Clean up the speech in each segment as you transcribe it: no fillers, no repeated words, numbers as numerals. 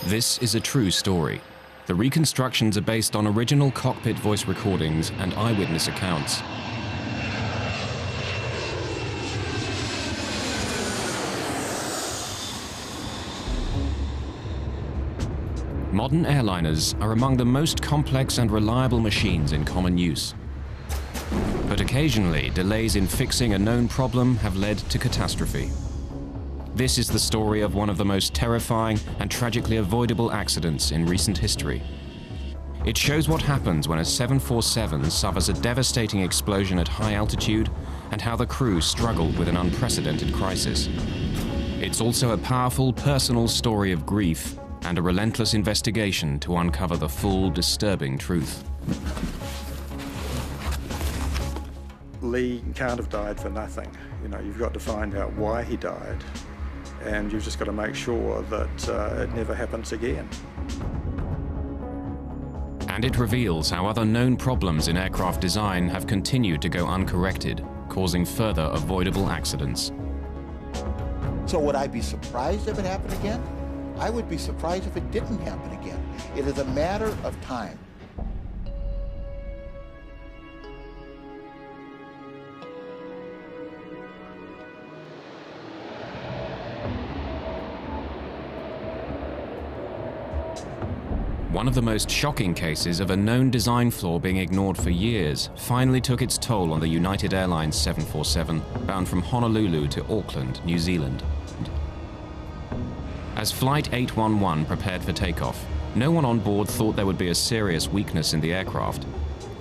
This is a true story. The reconstructions are based on original cockpit voice recordings and eyewitness accounts. Modern airliners are among the most complex and reliable machines in common use. But occasionally, delays in fixing a known problem have led to catastrophe. This is the story of one of the most terrifying and tragically avoidable accidents in recent history. It shows what happens when a 747 suffers a devastating explosion at high altitude and how the crew struggled with an unprecedented crisis. It's also a powerful personal story of grief and a relentless investigation to uncover the full, disturbing truth. Lee can't have died for nothing. You know, you've got to find out why he died, and you've just got to make sure that it never happens again. And it reveals how other known problems in aircraft design have continued to go uncorrected, causing further avoidable accidents. So would I be surprised if it happened again? I would be surprised if it didn't happen again. It is a matter of time. One of the most shocking cases of a known design flaw being ignored for years finally took its toll on the United Airlines 747, bound from Honolulu to Auckland, New Zealand. As Flight 811 prepared for takeoff, no one on board thought there would be a serious weakness in the aircraft,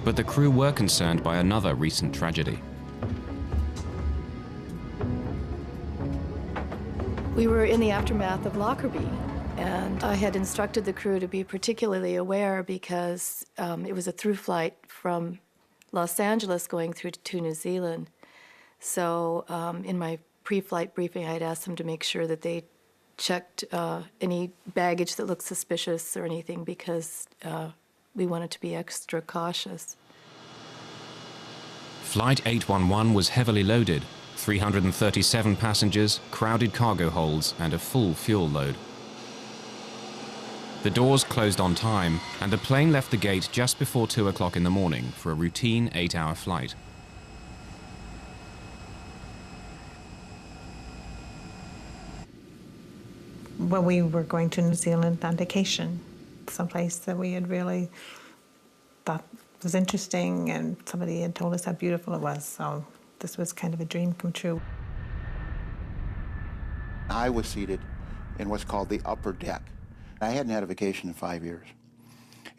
but the crew were concerned by another recent tragedy. We were in the aftermath of Lockerbie, and I had instructed the crew to be particularly aware because it was a through flight from Los Angeles going through to New Zealand. So in my pre-flight briefing, I had asked them to make sure that they checked any baggage that looked suspicious or anything because we wanted to be extra cautious. Flight 811 was heavily loaded, 337 passengers, crowded cargo holds, and a full fuel load. The doors closed on time, and the plane left the gate just before 2 o'clock in the morning for a routine 8-hour flight. Well, we were going to New Zealand on vacation, someplace that we had really thought was interesting, and somebody had told us how beautiful it was, so this was kind of a dream come true. I was seated in what's called the upper deck. I hadn't had a vacation in 5 years,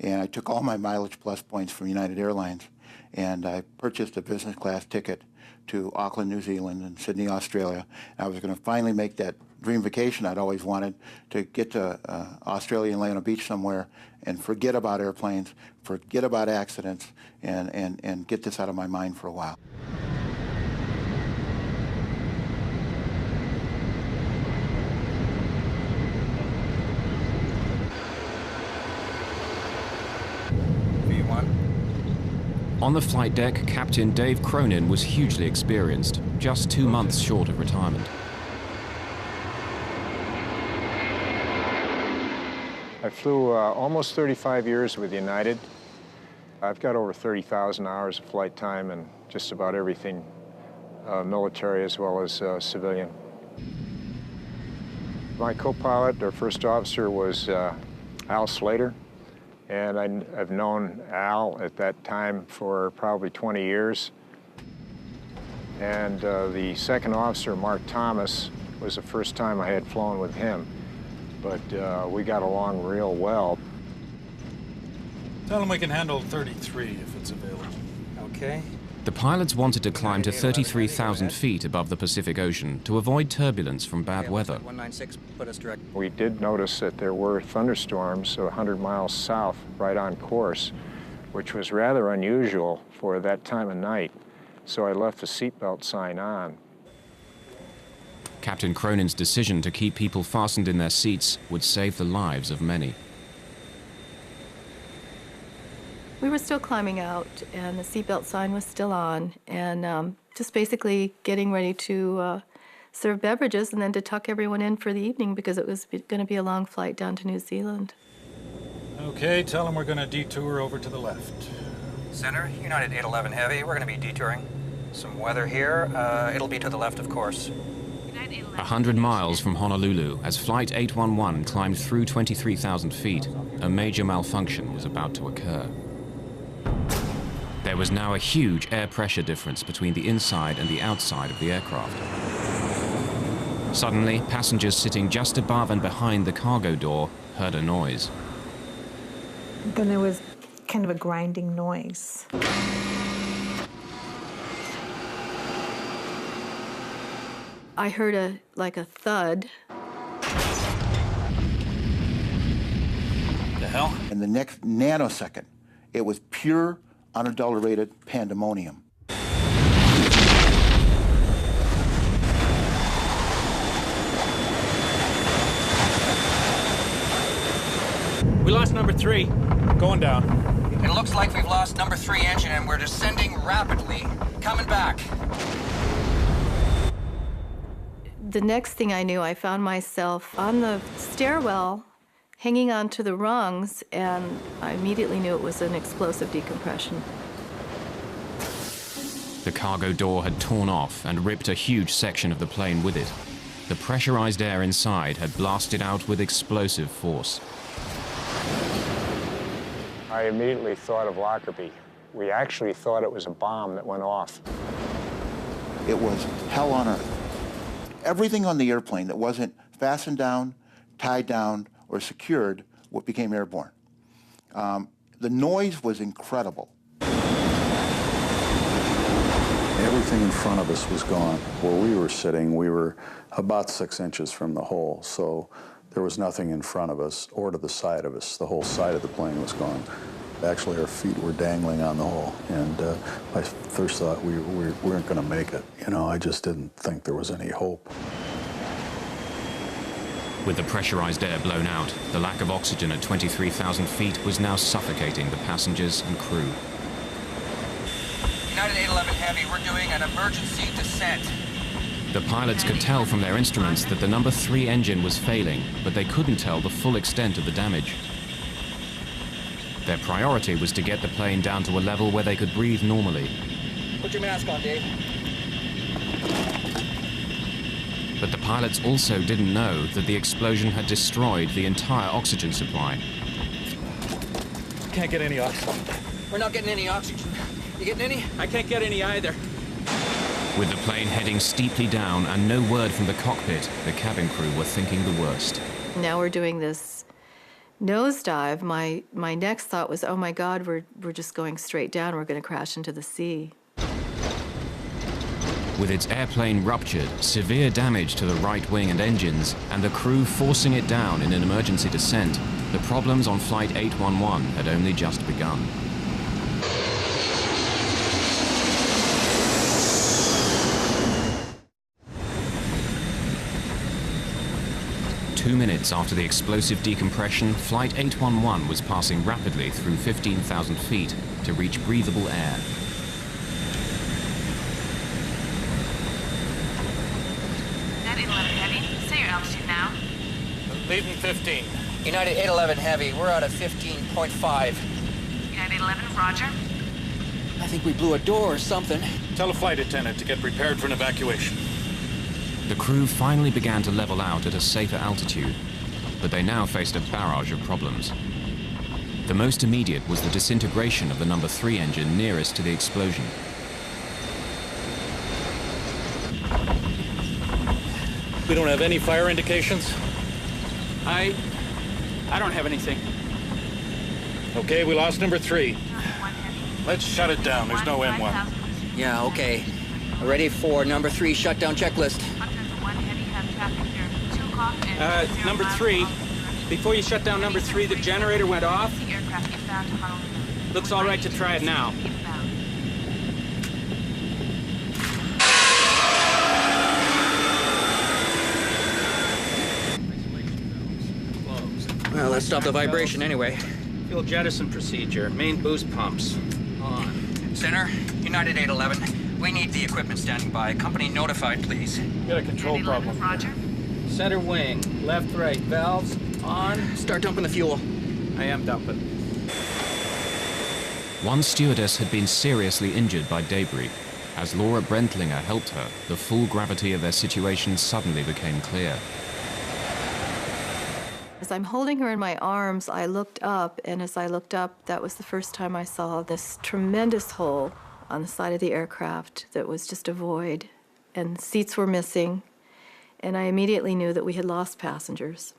and I took all my Mileage Plus points from United Airlines, and I purchased a business class ticket to Auckland, New Zealand, and Sydney, Australia. I was going to finally make that dream vacation I'd always wanted, to get to Australia and lay on a beach somewhere and forget about airplanes, forget about accidents, and get this out of my mind for a while. On the flight deck, Captain Dave Cronin was hugely experienced, just 2 months short of retirement. I flew almost 35 years with United. I've got over 30,000 hours of flight time and just about everything military as well as civilian. My co-pilot, or first officer, was Al Slater. And I've known Al at that time for probably 20 years. And the second officer, Mark Thomas, was the first time I had flown with him. But we got along real well. Tell him we can handle 33 if it's available. Okay. The pilots wanted to climb to 33,000 feet above the Pacific Ocean to avoid turbulence from bad weather. 196, put us direct. We did notice that there were thunderstorms 100 miles south, right on course, which was rather unusual for that time of night. So I left the seatbelt sign on. Captain Cronin's decision to keep people fastened in their seats would save the lives of many. We were still climbing out, and the seatbelt sign was still on, and just basically getting ready to serve beverages and then to tuck everyone in for the evening because it was going to be a long flight down to New Zealand. Okay, tell them we're going to detour over to the left. Center, United 811 Heavy. We're going to be detouring. Some weather here. It'll be to the left, of course. 100 miles from Honolulu, as Flight 811 climbed through 23,000 feet, a major malfunction was about to occur. There was now a huge air pressure difference between the inside and the outside of the aircraft. Suddenly, passengers sitting just above and behind the cargo door heard a noise. Then there was kind of a grinding noise. I heard like a thud. The hell? In the next nanosecond, it was pure, unadulterated pandemonium. We lost number 3. Going down. It looks like we've lost number 3 engine and we're descending rapidly. Coming back. The next thing I knew, I found myself on the stairwell, hanging onto the rungs, and I immediately knew it was an explosive decompression. The cargo door had torn off and ripped a huge section of the plane with it. The pressurized air inside had blasted out with explosive force. I immediately thought of Lockerbie. We actually thought it was a bomb that went off. It was hell on earth. Everything on the airplane that wasn't fastened down, tied down, or secured what became airborne. The noise was incredible. Everything in front of us was gone. Where we were sitting, we were about 6 inches from the hole, so there was nothing in front of us or to the side of us. The whole side of the plane was gone. Actually, our feet were dangling on the hole, and I first thought we weren't going to make it. You know, I just didn't think there was any hope. With the pressurized air blown out, the lack of oxygen at 23,000 feet was now suffocating the passengers and crew. United 811 Heavy, we're doing an emergency descent. The pilots could tell from their instruments that the number 3 engine was failing, but they couldn't tell the full extent of the damage. Their priority was to get the plane down to a level where they could breathe normally. Put your mask on, Dave. But the pilots also didn't know that the explosion had destroyed the entire oxygen supply. Can't get any oxygen. We're not getting any oxygen. You getting any? I can't get any either. With the plane heading steeply down and no word from the cockpit, the cabin crew were thinking the worst. Now we're doing this nosedive. My next thought was, oh my God, we're just going straight down. We're going to crash into the sea. With its airplane ruptured, severe damage to the right wing and engines, and the crew forcing it down in an emergency descent, the problems on Flight 811 had only just begun. Two minutes after the explosive decompression, Flight 811 was passing rapidly through 15,000 feet to reach breathable air. United 811 Heavy, say your altitude now. Leaving 15. United 811 Heavy, we're out at 15.5. United 811, roger. I think we blew a door or something. Tell a flight attendant to get prepared for an evacuation. The crew finally began to level out at a safer altitude, but they now faced a barrage of problems. The most immediate was the disintegration of the number 3 engine nearest to the explosion. We don't have any fire indications? I don't have anything. Okay, we lost number 3. Let's shut it down. There's no M1. Yeah, okay. Ready for number 3 shutdown checklist. Number 3, before you shut down number 3, the generator went off. Looks all right to try it now. Well, let's stop the vibration anyway. Fuel jettison procedure, main boost pumps on. Center, United 811. We need the equipment standing by. Company notified, please. Got a control problem. Roger. Center wing, left, right, valves on. Start dumping the fuel. I am dumping. One stewardess had been seriously injured by debris. As Laura Brentlinger helped her, the full gravity of their situation suddenly became clear. As I'm holding her in my arms, I looked up, and as I looked up, that was the first time I saw this tremendous hole on the side of the aircraft that was just a void, and seats were missing, and I immediately knew that we had lost passengers.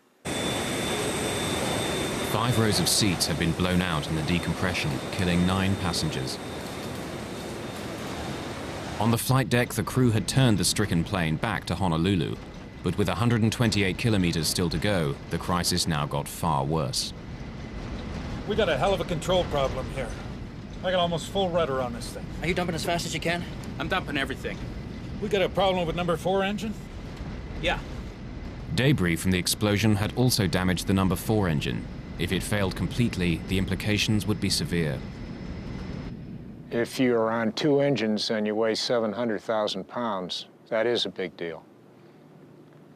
5 rows of seats had been blown out in the decompression, killing 9 passengers. On the flight deck, the crew had turned the stricken plane back to Honolulu, but with 128 kilometers still to go, the crisis now got far worse. We got a hell of a control problem here. I got almost full rudder on this thing. Are you dumping as fast as you can? I'm dumping everything. We got a problem with number 4 engine? Yeah. Debris from the explosion had also damaged the number 4 engine. If it failed completely, the implications would be severe. If you're on 2 engines and you weigh 700,000 pounds, that is a big deal.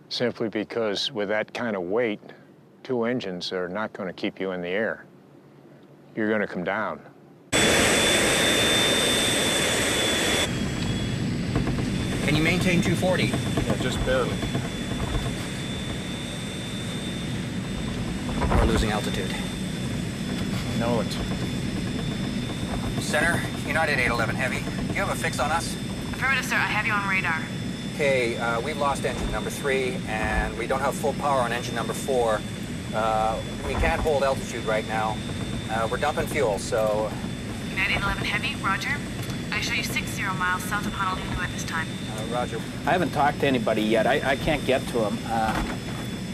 Simply because with that kind of weight, 2 engines are not going to keep you in the air. You're going to come down. Can you maintain 240? Yeah, just barely. We're losing altitude. I know it. Center, United 811 Heavy. Do you have a fix on us? Affirmative, sir. I have you on radar. Okay, we've lost engine number 3, and we don't have full power on engine number 4. We can't hold altitude right now. We're dumping fuel, so... United 811 Heavy, roger. I show you 60 miles south of Honolulu at this time. Roger. I haven't talked to anybody yet. I can't get to them.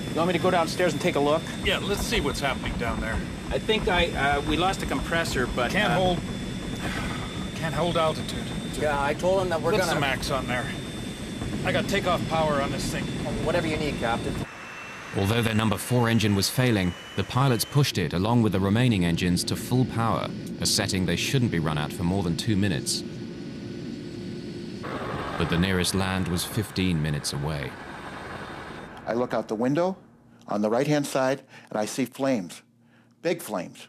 You want me to go downstairs and take a look? Yeah, let's see what's happening down there. I think we lost a compressor, but... Can't hold altitude. Yeah, I told him that we're What's gonna... the max on there? I got takeoff power on this thing. Whatever you need, Captain. Although their number 4 engine was failing, the pilots pushed it along with the remaining engines to full power, a setting they shouldn't be run at for more than 2 minutes. But the nearest land was 15 minutes away. I look out the window on the right-hand side, and I see flames, big flames.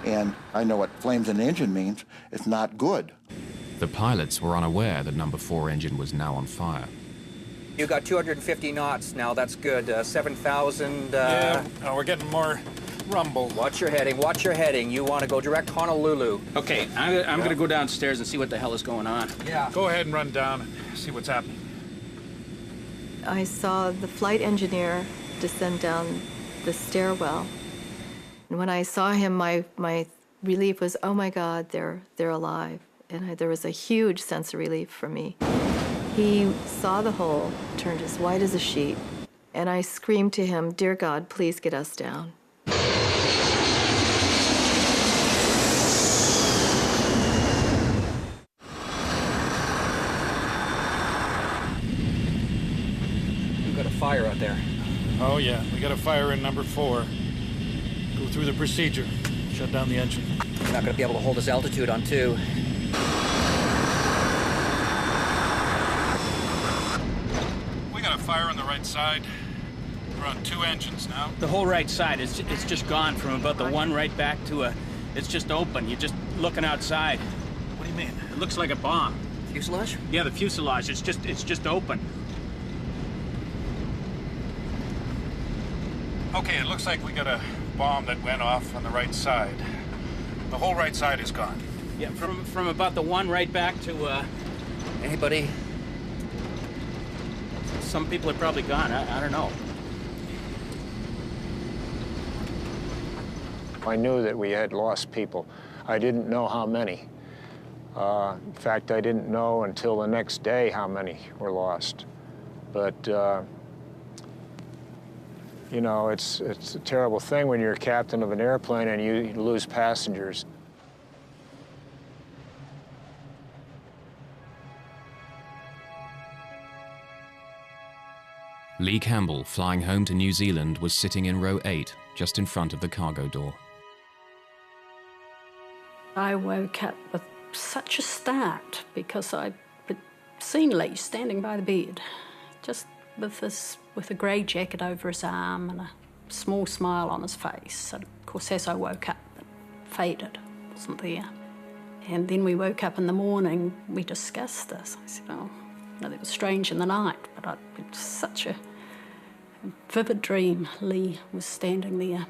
And I know what flames in the engine means. It's not good. The pilots were unaware the number 4 engine was now on fire. You got 250 knots now, that's good. 7,000... Yeah, we're getting more rumble. Watch your heading, watch your heading. You want to go direct Honolulu. Okay, I'm going to go downstairs and see what the hell is going on. Yeah. Go ahead and run down and see what's happening. I saw the flight engineer descend down the stairwell. And when I saw him, my relief was, oh my God, they're alive. And there was a huge sense of relief for me. He saw the hole, turned as white as a sheet, and I screamed to him, dear God, please get us down. We've got a fire out there. Oh yeah, we got a fire in number 4. Go through the procedure. Shut down the engine. We're not going to be able to hold this altitude on 2. We got a fire on the right side. We're on 2 engines now. The whole right side, it's just gone from about the one right back to it's just open. You're just looking outside. What do you mean? It looks like a bomb. Fuselage? Yeah, the fuselage, it's just open. Okay, it looks like we got a bomb that went off on the right side. The whole right side is gone. Yeah, from about the one right back to, Anybody? Some people are probably gone. I don't know. I knew that we had lost people. I didn't know how many. In fact, I didn't know until the next day how many were lost. But, you know, it's a terrible thing when you're a captain of an airplane and you lose passengers. Lee Campbell, flying home to New Zealand, was sitting in row 8, just in front of the cargo door. I woke up with such a start because I'd seen Lee standing by the bed, just with a grey jacket over his arm and a small smile on his face. And of course, as I woke up, it faded, wasn't there. And then we woke up in the morning, we discussed this. I said, oh, that was strange in the night, but it was such a vivid dream. Lee was standing there.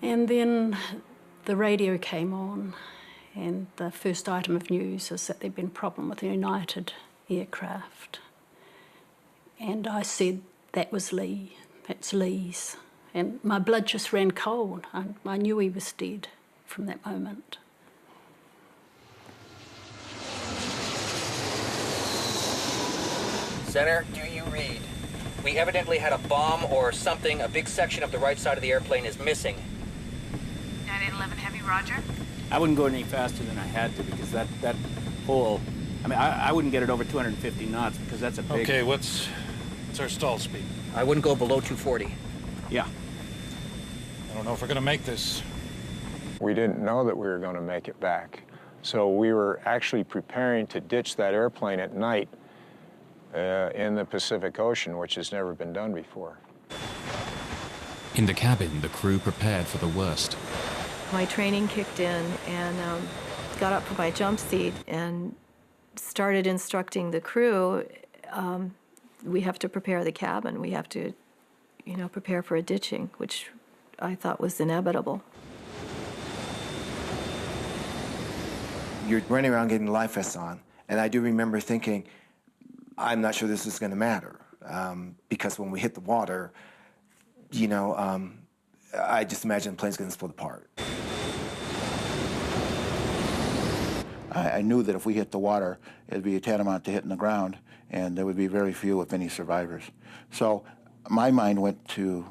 And then the radio came on, and the first item of news is that there'd been a problem with the United aircraft. And I said, that was Lee, that's Lee's. And my blood just ran cold. I knew he was dead from that moment. Center, do you read? We evidently had a bomb or something. A big section of the right side of the airplane is missing. 9811 Heavy, roger. I wouldn't go any faster than I had to because that whole... I mean, I wouldn't get it over 250 knots because that's a big... Okay, what's our stall speed? I wouldn't go below 240. Yeah. I don't know if we're gonna make this. We didn't know that we were going to make it back. So we were actually preparing to ditch that airplane at night in the Pacific Ocean, which has never been done before. In the cabin, the crew prepared for the worst. My training kicked in and got up from my jump seat and started instructing the crew. We have to prepare the cabin. We have to, prepare for a ditching, which I thought was inevitable. You're running around getting life vests on, and I do remember thinking, I'm not sure this is going to matter, because when we hit the water, I just imagine the plane's going to split apart. I knew that if we hit the water, it'd be tantamount to hitting the ground, and there would be very few, if any, survivors. So my mind went to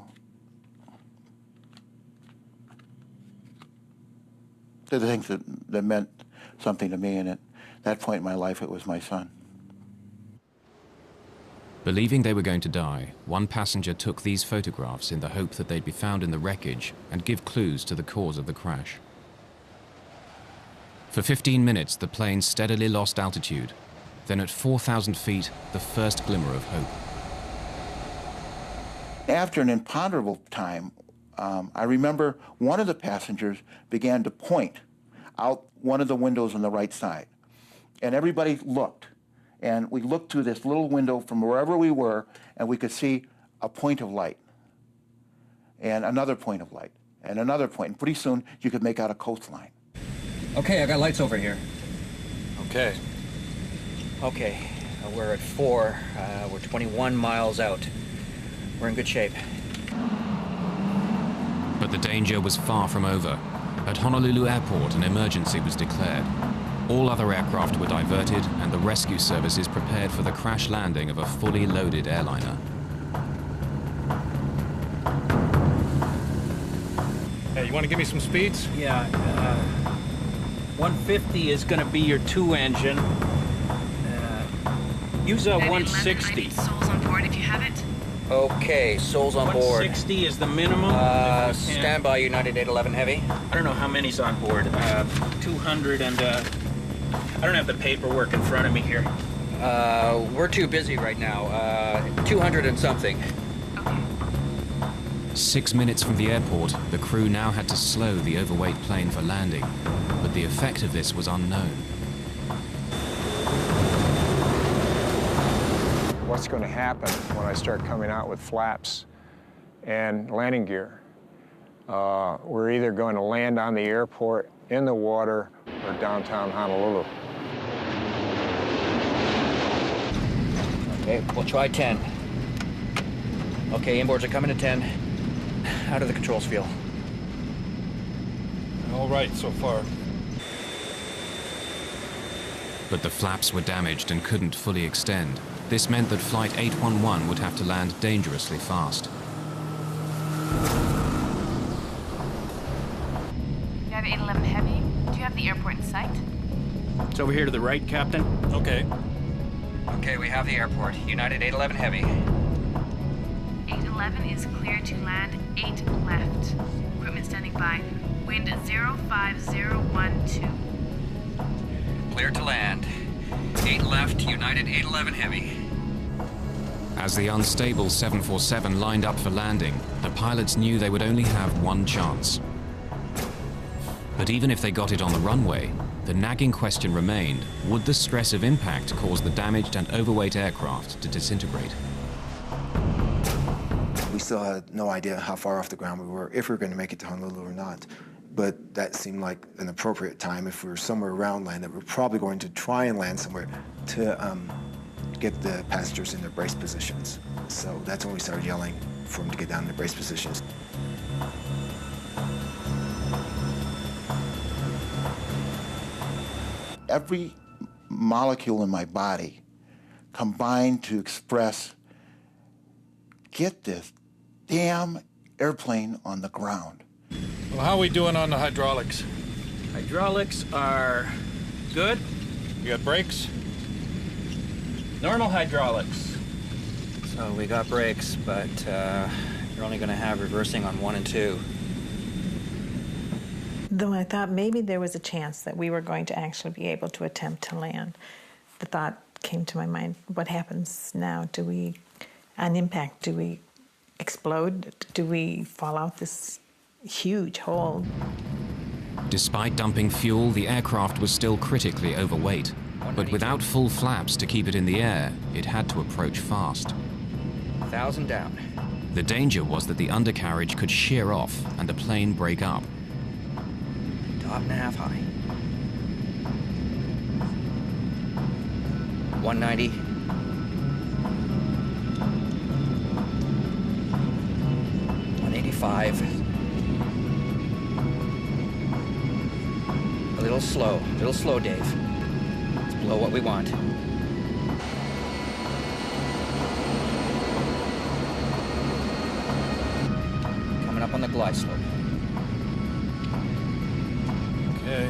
the things that meant something to me, and at that point in my life, it was my son. Believing they were going to die, one passenger took these photographs in the hope that they'd be found in the wreckage and give clues to the cause of the crash. For 15 minutes, the plane steadily lost altitude. Then at 4,000 feet, the first glimmer of hope. After an imponderable time, I remember one of the passengers began to point out one of the windows on the right side. And everybody looked. And we looked through this little window from wherever we were, and we could see a point of light, and another point of light, and another point. And pretty soon, you could make out a coastline. Okay, I got lights over here. Okay. Okay, we're at 4. We're 21 miles out. We're in good shape. But the danger was far from over. At Honolulu Airport, an emergency was declared. All other aircraft were diverted, and the rescue services prepared for the crash landing of a fully loaded airliner. Hey, you want to give me some speeds? Yeah, 150 is going to be your 2-engine. Use a 160. Souls on board if you have it. Okay, souls on board. 160 is the minimum. Stand by, United 811 Heavy. I don't know how many's on board. 200 and... I don't have the paperwork in front of me here. We're too busy right now. 200 and something. 6 minutes from the airport, the crew now had to slow the overweight plane for landing, but the effect of this was unknown. What's going to happen when I start coming out with flaps and landing gear? We're either going to land on the airport, in the water, or downtown Honolulu. Okay, we'll try 10. Okay, inboards are coming to 10. How do the controls feel? All right so far. But the flaps were damaged and couldn't fully extend. This meant that Flight 811 would have to land dangerously fast. You have 811 Heavy. Do you have the airport in sight? It's over here to the right, Captain. Okay. Okay, we have the airport. United 811 Heavy. 811 is clear to land 8 left. Equipment standing by. Wind 05012. Clear to land. 8 left, United 811 Heavy. As the unstable 747 lined up for landing, the pilots knew they would only have one chance. But even if they got it on the runway, the nagging question remained, would the stress of impact cause the damaged and overweight aircraft to disintegrate? We still had no idea how far off the ground we were, if we were going to make it to Honolulu or not. But that seemed like an appropriate time. If we were somewhere around land, that we're probably going to try and land somewhere to get the passengers in their brace positions. So that's when we started yelling for them to get down in their brace positions. Every molecule in my body combined to express, get this damn airplane on the ground. Well, how are we doing on the hydraulics? Hydraulics are good. You got brakes? Normal hydraulics. So we got brakes, but you're only going to have reversing on 1 and 2. Though I thought maybe there was a chance that we were going to actually be able to attempt to land, the thought came to my mind, what happens now? Do we, on impact, do we explode? Do we fall out this huge hole? Despite dumping fuel, the aircraft was still critically overweight. But without full flaps to keep it in the air, it had to approach fast. 1,000 down. The danger was that the undercarriage could shear off and the plane break up. Top and a half high. 190. 185. A little slow, Dave. It's below what we want. Coming up on the glide slope. Okay.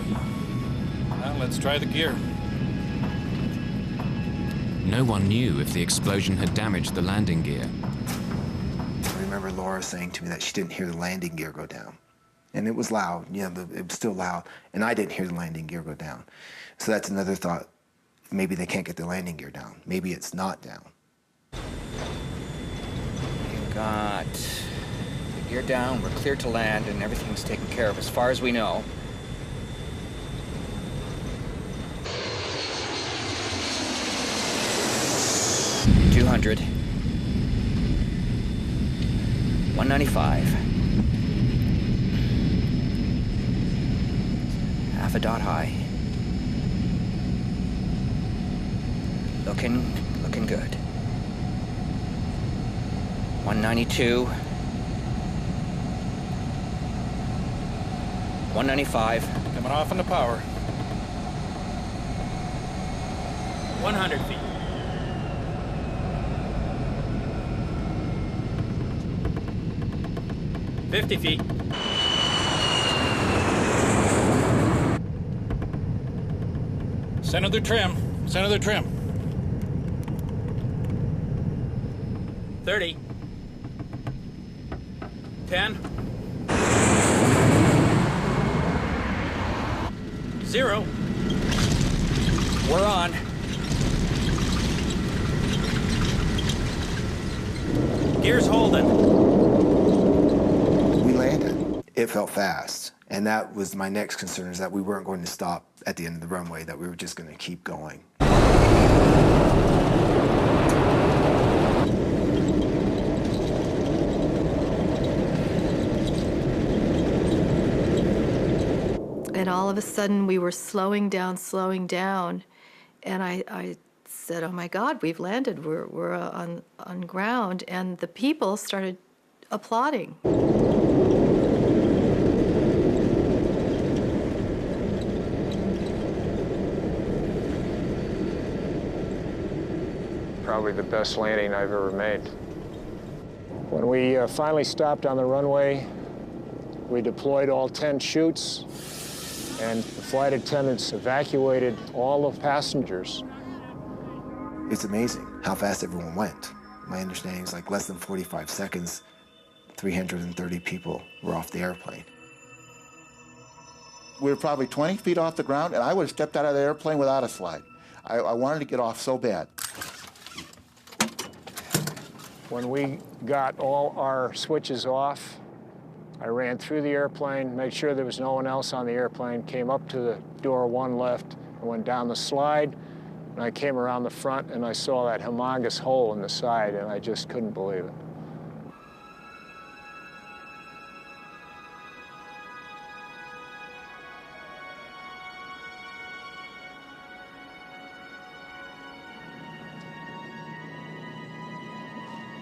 Now let's try the gear. No one knew if the explosion had damaged the landing gear. I remember Laura saying to me that she didn't hear the landing gear go down. And it was loud, it was still loud, and I didn't hear the landing gear go down. So that's another thought. Maybe they can't get the landing gear down. Maybe it's not down. We've got the gear down, we're clear to land, and everything's taken care of as far as we know. $200. 195. Half a dot high. Looking good. 192. 195. Coming off on the power. 100 feet. 50 feet. Center the trim. 30. 10. 0. We're on. Gear's holding. We landed. It felt fast. And that was my next concern, is that we weren't going to stop at the end of the runway, that we were just going to keep going. And all of a sudden, we were slowing down, and I said, "Oh my God, we've landed. We're on ground." And the people started applauding. Probably the best landing I've ever made. When we finally stopped on the runway, we deployed all 10 chutes, and the flight attendants evacuated all the passengers. It's amazing how fast everyone went. My understanding is like less than 45 seconds, 330 people were off the airplane. We were probably 20 feet off the ground, and I would have stepped out of the airplane without a slide. I wanted to get off so bad. When we got all our switches off, I ran through the airplane, made sure there was no one else on the airplane, came up to the door one left, and went down the slide, and I came around the front, and I saw that humongous hole in the side, and I just couldn't believe it.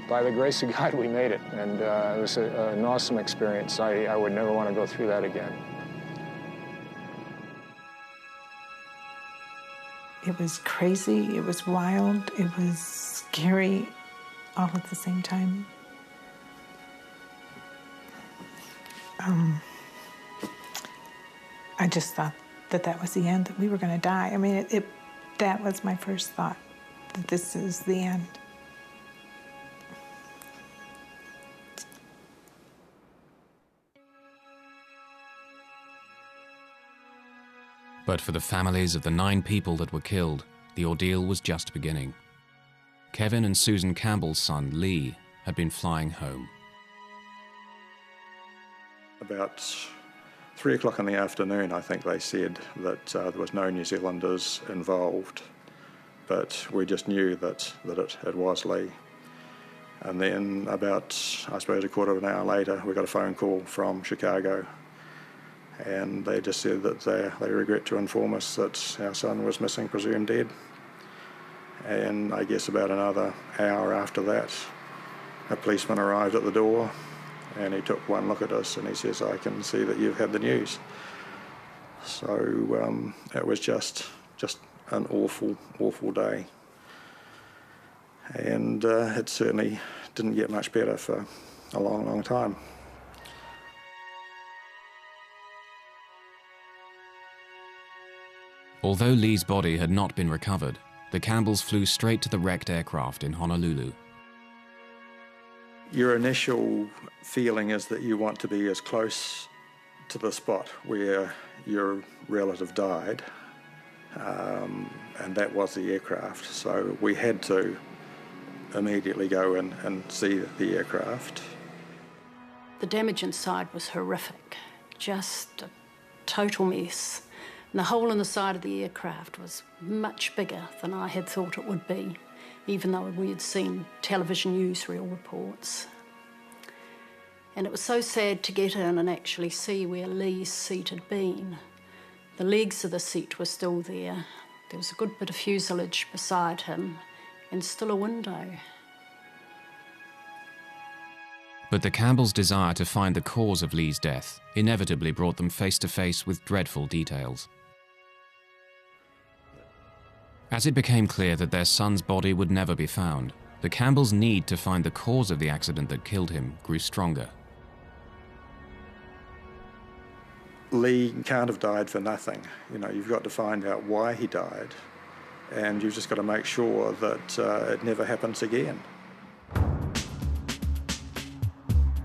By the grace of God, we made it, and it was an awesome experience. I would never want to go through that again. It was crazy, it was wild, it was scary, all at the same time. I just thought that that was the end, that we were going to die. I mean, that was my first thought, that this is the end. But for the families of the 9 people that were killed, the ordeal was just beginning. Kevin and Susan Campbell's son, Lee, had been flying home. About 3 o'clock in the afternoon, I think they said that there was no New Zealanders involved, but we just knew that it was Lee. And then about, I suppose, a quarter of an hour later, we got a phone call from Chicago, and they just said that they regret to inform us that our son was missing, presumed dead. And I guess about another hour after that, a policeman arrived at the door, and he took one look at us and he says, "I can see that you've had the news." So it was just an awful, awful day. And it certainly didn't get much better for a long, long time. Although Lee's body had not been recovered, the Campbells flew straight to the wrecked aircraft in Honolulu. Your initial feeling is that you want to be as close to the spot where your relative died, and that was the aircraft. So we had to immediately go in and see the aircraft. The damage inside was horrific, just a total mess. And the hole in the side of the aircraft was much bigger than I had thought it would be, even though we had seen television newsreel reports. And it was so sad to get in and actually see where Lee's seat had been. The legs of the seat were still there. There was a good bit of fuselage beside him, and still a window. But the Campbells' desire to find the cause of Lee's death inevitably brought them face to face with dreadful details. As it became clear that their son's body would never be found, the Campbells' need to find the cause of the accident that killed him grew stronger. Lee can't have died for nothing. You know, you've got to find out why he died, and you've just got to make sure that it never happens again.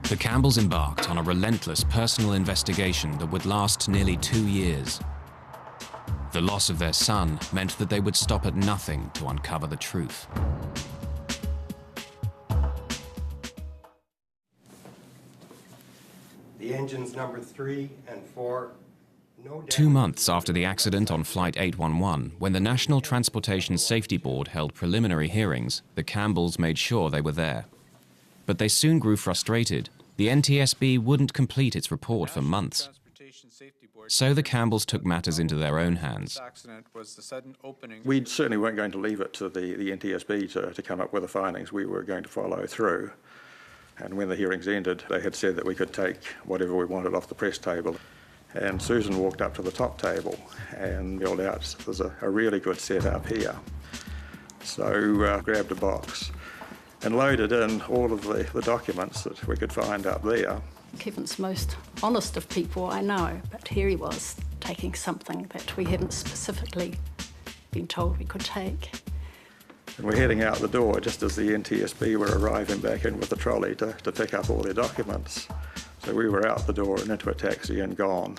The Campbells embarked on a relentless personal investigation that would last nearly 2 years. The loss of their son meant that they would stop at nothing to uncover the truth. The engines number 3 and 4. 2 months after the accident on Flight 811, when the National Transportation Safety Board held preliminary hearings, the Campbells made sure they were there. But they soon grew frustrated. The NTSB wouldn't complete its report for months. So the Campbells took matters into their own hands. We certainly weren't going to leave it to the NTSB to come up with the findings. We were going to follow through. And when the hearings ended, they had said that we could take whatever we wanted off the press table. And Susan walked up to the top table and yelled out, "There's a really good setup here." So grabbed a box and loaded in all of the documents that we could find up there. Kevin's the most honest of people I know, but here he was taking something that we hadn't specifically been told we could take. And we're heading out the door just as the NTSB were arriving back in with the trolley to pick up all their documents. So we were out the door and into a taxi and gone.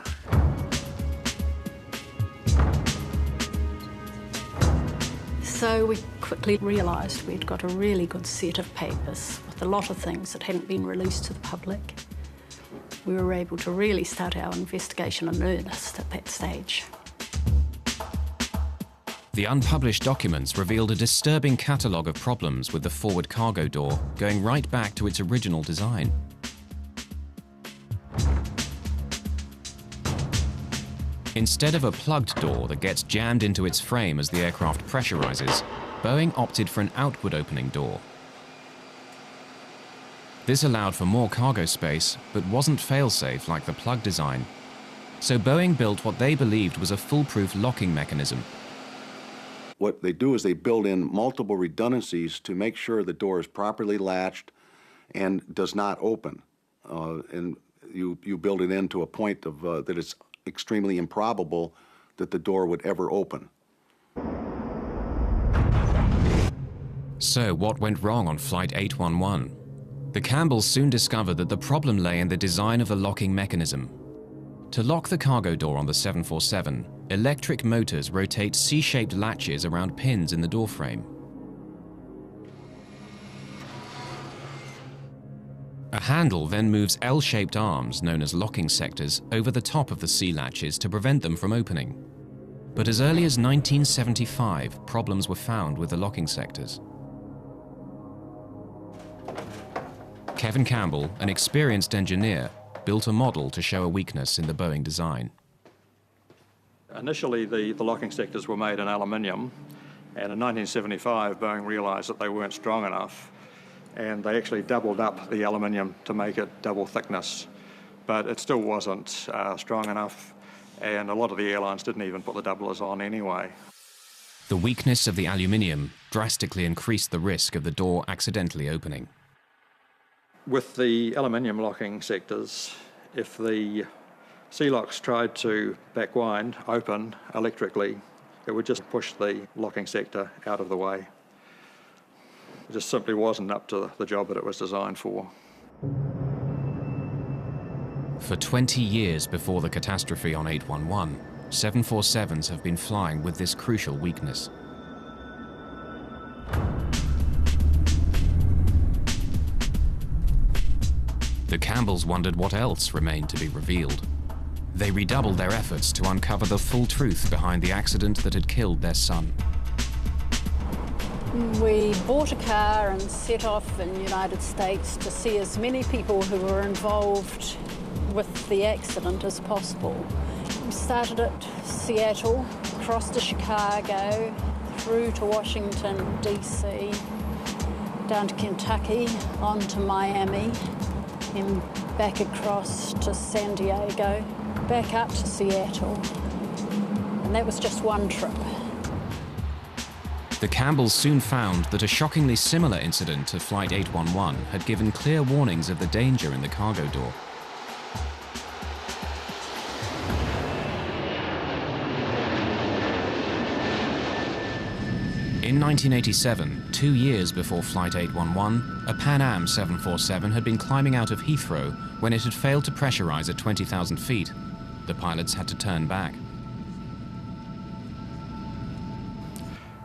So we quickly realised we'd got a really good set of papers with a lot of things that hadn't been released to the public. We were able to really start our investigation in earnest at that stage. The unpublished documents revealed a disturbing catalogue of problems with the forward cargo door, going right back to its original design. Instead of a plugged door that gets jammed into its frame as the aircraft pressurizes, Boeing opted for an outward opening door. This allowed for more cargo space, but wasn't fail-safe like the plug design. So Boeing built what they believed was a foolproof locking mechanism. What they do is they build in multiple redundancies to make sure the door is properly latched and does not open. And you build it in to a point of that it's extremely improbable that the door would ever open. So what went wrong on Flight 811? The Campbells soon discovered that the problem lay in the design of the locking mechanism. To lock the cargo door on the 747, electric motors rotate C-shaped latches around pins in the doorframe. A handle then moves L-shaped arms, known as locking sectors, over the top of the C-latches to prevent them from opening. But as early as 1975, problems were found with the locking sectors. Kevin Campbell, an experienced engineer, built a model to show a weakness in the Boeing design. Initially, the locking sectors were made in aluminium, and in 1975, Boeing realised that they weren't strong enough, and they actually doubled up the aluminium to make it double thickness. But it still wasn't strong enough, and a lot of the airlines didn't even put the doublers on anyway. The weakness of the aluminium drastically increased the risk of the door accidentally opening. With the aluminium locking sectors, if the C-locks tried to backwind, open electrically, it would just push the locking sector out of the way. It just simply wasn't up to the job that it was designed for. For 20 years before the catastrophe on 811, 747s have been flying with this crucial weakness. The Campbells wondered what else remained to be revealed. They redoubled their efforts to uncover the full truth behind the accident that had killed their son. We bought a car and set off in the United States to see as many people who were involved with the accident as possible. We started at Seattle, crossed to Chicago, through to Washington, D.C., down to Kentucky, on to Miami, and back across to San Diego, back up to Seattle. And that was just one trip. The Campbells soon found that a shockingly similar incident to Flight 811 had given clear warnings of the danger in the cargo door. In 1987, 2 years before Flight 811, a Pan Am 747 had been climbing out of Heathrow when it had failed to pressurize at 20,000 feet. The pilots had to turn back.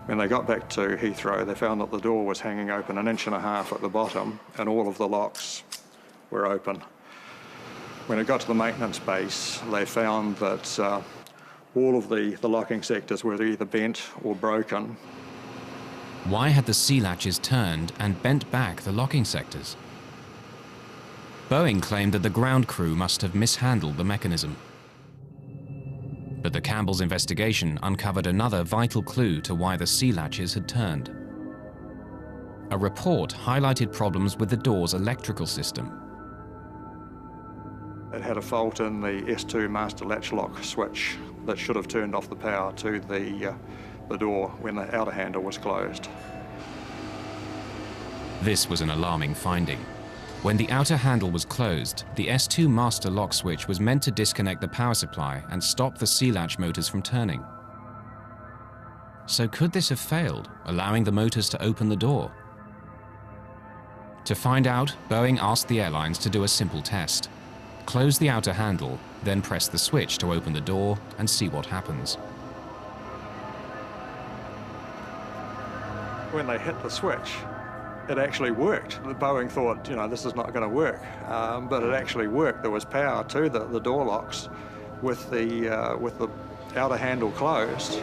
When they got back to Heathrow, they found that the door was hanging open 1.5 inches at the bottom, and all of the locks were open. When it got to the maintenance base, they found that all of the locking sectors were either bent or broken. Why had the C-latches turned and bent back the locking sectors? Boeing claimed that the ground crew must have mishandled the mechanism. But the Campbells' investigation uncovered another vital clue to why the C-latches had turned. A report highlighted problems with the door's electrical system. It had a fault in the S02 master latch lock switch that should have turned off the power to the door when the outer handle was closed. This was an alarming finding. When the outer handle was closed, the S2 master lock switch was meant to disconnect the power supply and stop the C-latch motors from turning. So could this have failed, allowing the motors to open the door? To find out, Boeing asked the airlines to do a simple test. Close the outer handle, then press the switch to open the door and see what happens. when they hit the switch, it actually worked. The Boeing thought, you know, this is not going to work, but it actually worked. There was power to the door locks with the outer handle closed,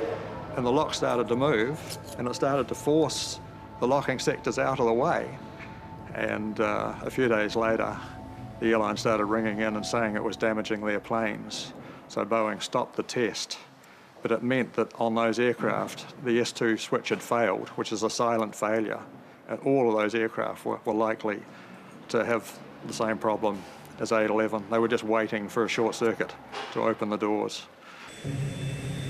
and the lock started to move, and it started to force the locking sectors out of the way. And a few days later, the airline started ringing in and saying it was damaging their planes. So Boeing stopped the test. But it meant that on those aircraft, the S2 switch had failed, which is a silent failure. And all of those aircraft were likely to have the same problem as 811. They were just waiting for a short circuit to open the doors.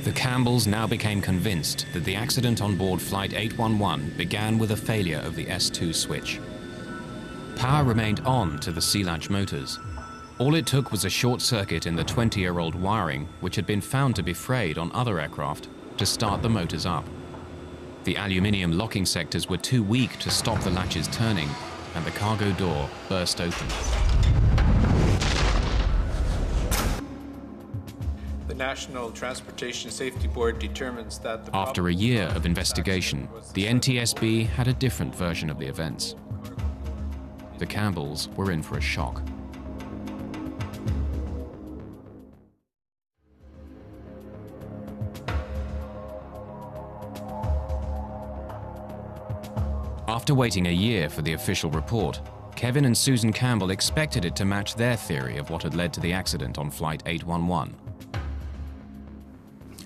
The Campbells now became convinced that the accident on board Flight 811 began with a failure of the S2 switch. Power remained on to the C-latch motors. All it took was a short circuit in the 20-year-old wiring, which had been found to be frayed on other aircraft, to start the motors up. The aluminium locking sectors were too weak to stop the latches turning, and the cargo door burst open. The National Transportation Safety Board determines that After a year of investigation, the NTSB had a different version of the events. The Campbells were in for a shock. After waiting a year for the official report, Kevin and Susan Campbell expected it to match their theory of what had led to the accident on Flight 811.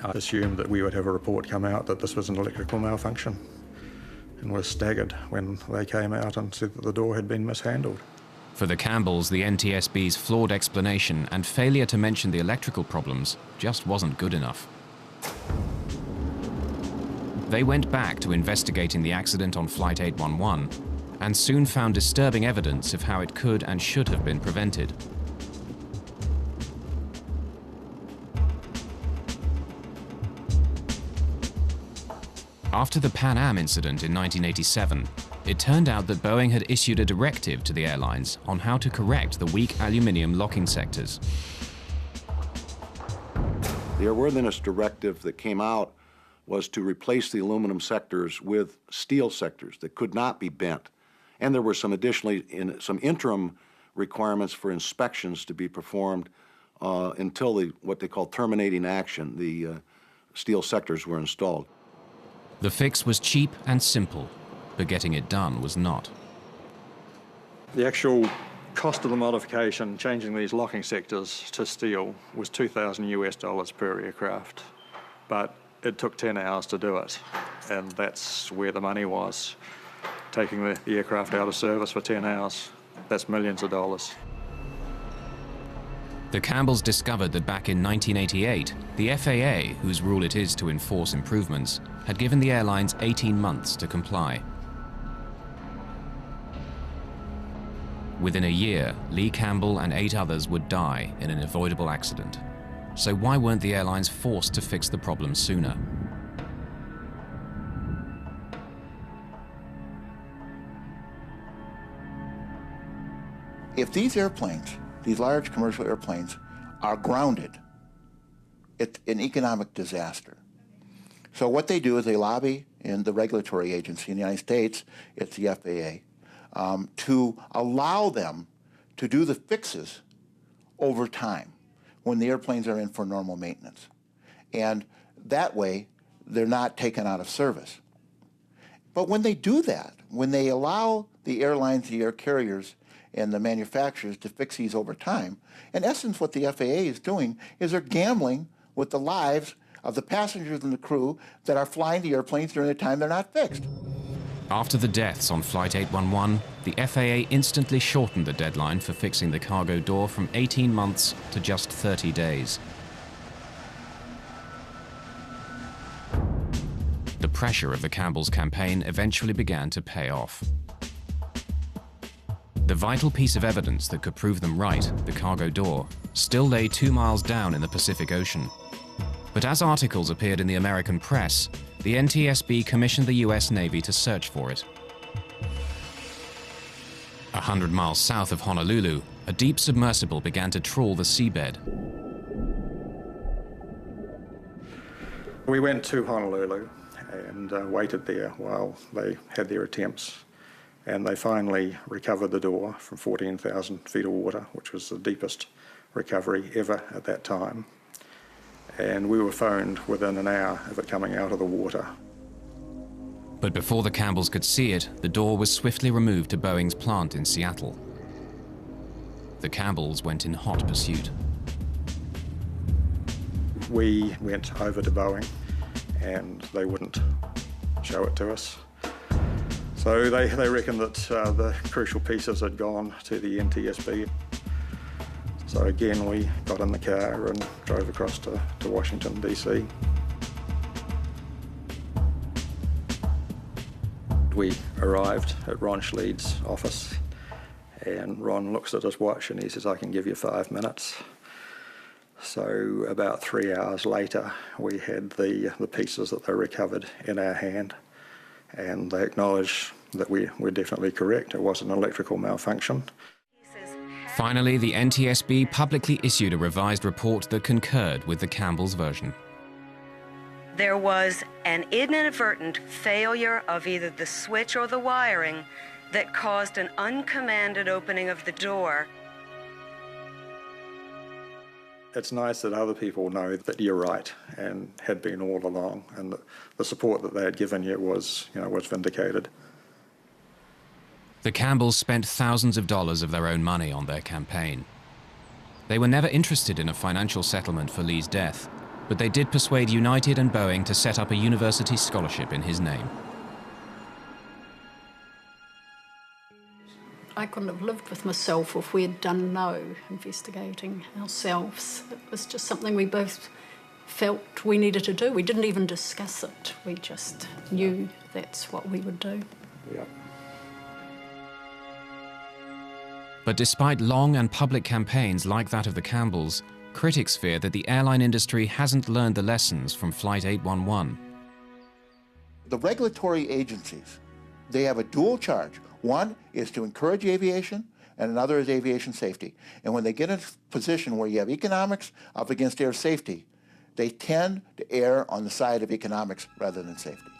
I assumed that we would have a report come out that this was an electrical malfunction, and was staggered when they came out and said that the door had been mishandled. For the Campbells, the NTSB's flawed explanation and failure to mention the electrical problems just wasn't good enough. They went back to investigating the accident on Flight 811 and soon found disturbing evidence of how it could and should have been prevented. After the Pan Am incident in 1987, it turned out that Boeing had issued a directive to the airlines on how to correct the weak aluminium locking sectors. The airworthiness directive that came out was to replace the aluminum sectors with steel sectors that could not be bent. And there were some additionally some interim requirements for inspections to be performed until what they call terminating action, the steel sectors were installed. The fix was cheap and simple, but getting it done was not. The actual cost of the modification, changing these locking sectors to steel, was $2,000 per aircraft. But it took 10 hours to do it, and that's where the money was. Taking the aircraft out of service for 10 hours, that's millions of dollars. The Campbells discovered that back in 1988, the FAA, whose rule it is to enforce improvements, had given the airlines 18 months to comply. Within a year, Lee Campbell and 8 others would die in an avoidable accident. So why weren't the airlines forced to fix the problem sooner? If these airplanes, these large commercial airplanes, are grounded, it's an economic disaster. So what they do is they lobby in the regulatory agency in the United States, it's the FAA, to allow them to do the fixes over time when the airplanes are in for normal maintenance. And that way, they're not taken out of service. But when they do that, when they allow the airlines, the air carriers, and the manufacturers to fix these over time, in essence what the FAA is doing is they're gambling with the lives of the passengers and the crew that are flying the airplanes during the time they're not fixed. After the deaths on Flight 811, the FAA instantly shortened the deadline for fixing the cargo door from 18 months to just 30 days. The pressure of the Campbells' campaign eventually began to pay off. The vital piece of evidence that could prove them right, the cargo door, still lay 2 miles down in the Pacific Ocean. But as articles appeared in the American press, the NTSB commissioned the US Navy to search for it. 100 miles south of Honolulu, a deep submersible began to trawl the seabed. We went to Honolulu, and waited there while they had their attempts. And they finally recovered the door from 14,000 feet of water, which was the deepest recovery ever at that time. And we were phoned within an hour of it coming out of the water. But before the Campbells could see it, the door was swiftly removed to Boeing's plant in Seattle. The Campbells went in hot pursuit. We went over to Boeing and they wouldn't show it to us. So they reckoned that the crucial pieces had gone to the NTSB. So again, we got in the car and drove across to Washington, DC. We arrived at Ron Schleid's office, and Ron looks at his watch and he says, "I can give you 5 minutes." So about 3 hours later, we had the pieces that they recovered in our hand, and they acknowledged that we're definitely correct. It was an electrical malfunction. Finally, the NTSB publicly issued a revised report that concurred with the Campbells' version. There was an inadvertent failure of either the switch or the wiring that caused an uncommanded opening of the door. It's nice that other people know that you're right and had been all along, and the support that they had given you was vindicated. The Campbells spent thousands of dollars of their own money on their campaign. They were never interested in a financial settlement for Lee's death, but they did persuade United and Boeing to set up a university scholarship in his name. I couldn't have lived with myself if we had done no investigating ourselves. It was just something we both felt we needed to do. We didn't even discuss it. We just knew that's what we would do. Yeah. But despite long and public campaigns like that of the Campbells, critics fear that the airline industry hasn't learned the lessons from Flight 811. The regulatory agencies, they have a dual charge. One is to encourage aviation, and another is aviation safety. And when they get in a position where you have economics up against air safety, they tend to err on the side of economics rather than safety.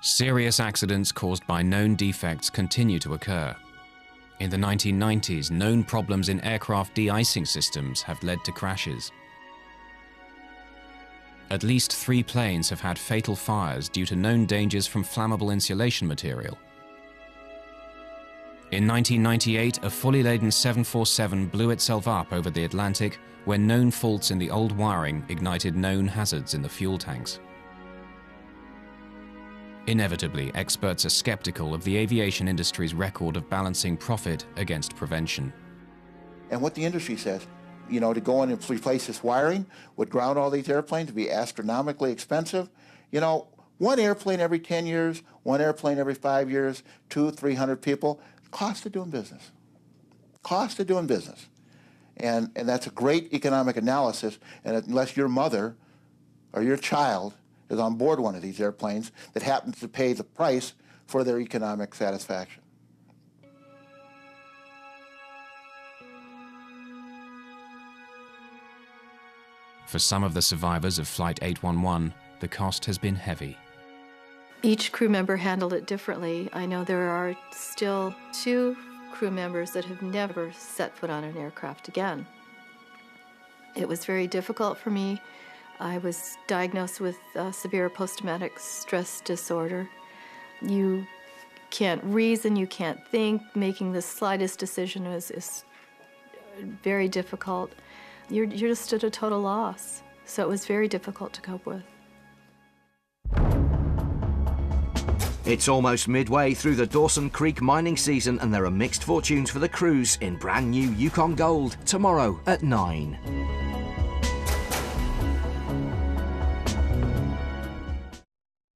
Serious accidents caused by known defects continue to occur. In the 1990s, known problems in aircraft de-icing systems have led to crashes. At least 3 planes have had fatal fires due to known dangers from flammable insulation material. In 1998, a fully laden 747 blew itself up over the Atlantic when known faults in the old wiring ignited known hazards in the fuel tanks. Inevitably, experts are skeptical of the aviation industry's record of balancing profit against prevention. And what the industry says, to go in and replace this wiring would ground all these airplanes, would be astronomically expensive. One airplane every 10 years, one airplane every 5 years, 200-300 people, cost of doing business. Cost of doing business. And that's a great economic analysis, and unless your mother or your child is on board one of these airplanes that happens to pay the price for their economic satisfaction. For some of the survivors of Flight 811, the cost has been heavy. Each crew member handled it differently. I know there are still 2 crew members that have never set foot on an aircraft again. It was very difficult for me. I was diagnosed with severe post-traumatic stress disorder. You can't reason, you can't think. Making the slightest decision is very difficult. You're just at a total loss. So it was very difficult to cope with. It's almost midway through the Dawson Creek mining season, and there are mixed fortunes for the crews in brand new Yukon Gold tomorrow at 9.